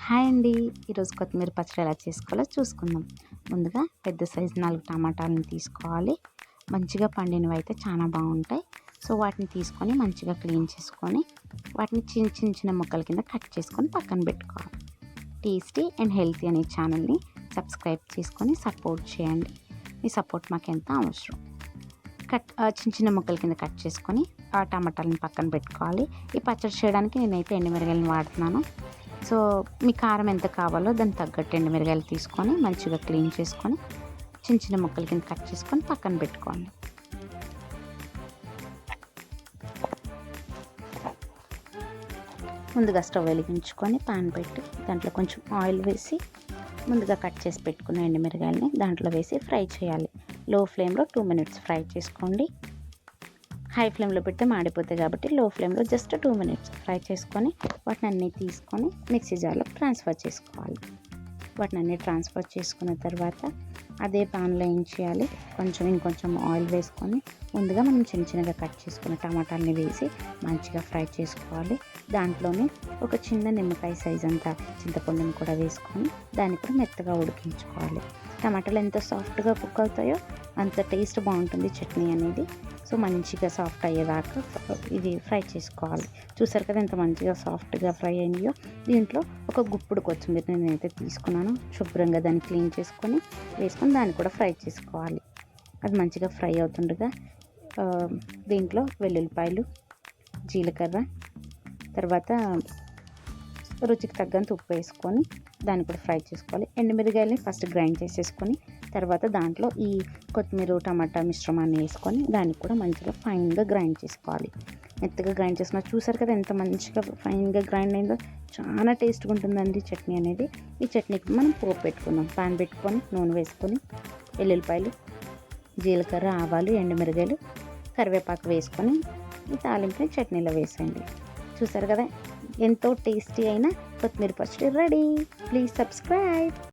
Hi అండి. ఈరోజు కొత్తిమీర పచ్చడి ఎలా చేసుకోవాలో చూసుకుందాం. ముందుగా పెద్ద సైజు 4 టమాటాలను తీసుకోవాలి. మంచిగా పండినవి అయితే చాలా బాగుంటాయి. సో వాటిని తీసుకొని మంచిగా క్లీన్ చేసుకొని వాటిని చిన్న ముక్కల కింద కట్ చేసుకొని పక్కన పెట్టుకోవాలి. టేస్టీ అండ్ హెల్తీ అనే ఛానల్ని సబ్స్క్రైబ్ చేసుకొని సపోర్ట్ చేయండి. మీ సపోర్ట్ మాకు ఎంత అవసరం. చిన్న ముక్కల కింద కట్ చేసుకొని ఆ టమాటాలను పక్కన పెట్టుకోవాలి. ఈ పచ్చడి చేయడానికి నేనైతే ఎండుమిరగాయలను వాడుతున్నాను. సో మీ కారం ఎంత కావాలో దానికి తగ్గట్టు ఎండుమిరగాయలు తీసుకొని మంచిగా క్లీన్ చేసుకొని చిన్న ముక్కల కింద కట్ చేసుకొని పక్కన పెట్టుకోండి. ముందుగా స్టవ్ వెలిగించుకొని పాన్ పెట్టి దాంట్లో కొంచెం ఆయిల్ వేసి ముందుగా కట్ చేసి పెట్టుకున్న ఎండుమిరగాయలని దాంట్లో వేసి ఫ్రై చేయాలి. లో ఫ్లేమ్లో 2 మినిట్స్ ఫ్రై చేసుకోండి. హై ఫ్లేమ్లో పెడితే మాడిపోతాయి కాబట్టి లో ఫ్లేమ్లో జస్ట్ 2 మినిట్స్ ఫ్రై చేసుకొని వాటిని అన్నీ తీసుకొని మిక్సీ జార్లో ట్రాన్స్ఫర్ చేసుకోవాలి. వాటిని అన్నీ ట్రాన్స్ఫర్ చేసుకున్న తర్వాత అదే పాన్లో ఏం చేయాలి, ఇంకొంచెం ఆయిల్ వేసుకొని ముందుగా మనం చిన్నగా కట్ చేసుకున్న టమాటాలని వేసి మంచిగా ఫ్రై చేసుకోవాలి. దాంట్లోనే ఒక చిన్న నిమ్మకాయ సైజ్ అంతా చింతపండుని కూడా వేసుకొని దాన్ని కూడా మెత్తగా ఉడికించుకోవాలి. టమాటాలు ఎంత సాఫ్ట్గా కుక్ అవుతాయో అంత టేస్ట్ బాగుంటుంది చట్నీ అనేది. సో మంచిగా సాఫ్ట్ అయ్యేదాకా ఇది ఫ్రై చేసుకోవాలి. చూసారు కదా ఎంత మంచిగా సాఫ్ట్గా ఫ్రై అయినాయో. దీంట్లో ఒక గుప్పుడు కొత్తిమీర నేనైతే తీసుకున్నాను. శుభ్రంగా దాన్ని క్లీన్ చేసుకొని వేసుకొని దాన్ని కూడా ఫ్రై చేసుకోవాలి. అది మంచిగా ఫ్రై అవుతుండగా దీంట్లో వెల్లుల్లిపాయలు, జీలకర్ర, తర్వాత రుచికి తగ్గంత ఉప్పు వేసుకొని దాన్ని కూడా ఫ్రై చేసుకోవాలి. ఎండుమిరగాయలని ఫస్ట్ గ్రైండ్ చేసేసుకొని తర్వాత దాంట్లో ఈ కొత్తిమీర టమాటా మిశ్రమాన్ని వేసుకొని దాన్ని కూడా మంచిగా ఫైన్గా గ్రైండ్ చేసుకోవాలి. మెత్తగా గ్రైండ్ చేసుకున్న చూసారు కదా ఎంత మంచిగా ఫైన్గా గ్రైండ్ అయిందో. చాలా టేస్ట్గా ఉంటుందండి చట్నీ అనేది. ఈ చట్నీకి మనం పోపు పెట్టుకుందాం. పాన్ పెట్టుకొని నూనె వేసుకొని వెల్లుల్లిపాయలు, జీలకర్ర, ఆవాలు, ఎండుమిరగాయలు, కరివేపాకు వేసుకొని ఈ తాలింపుని చట్నీలో వేసేయండి. చూసారు కదా ఎంతో టేస్టీ అయిన కొత్తిమీర పచ్చడి రెడీ. Please subscribe.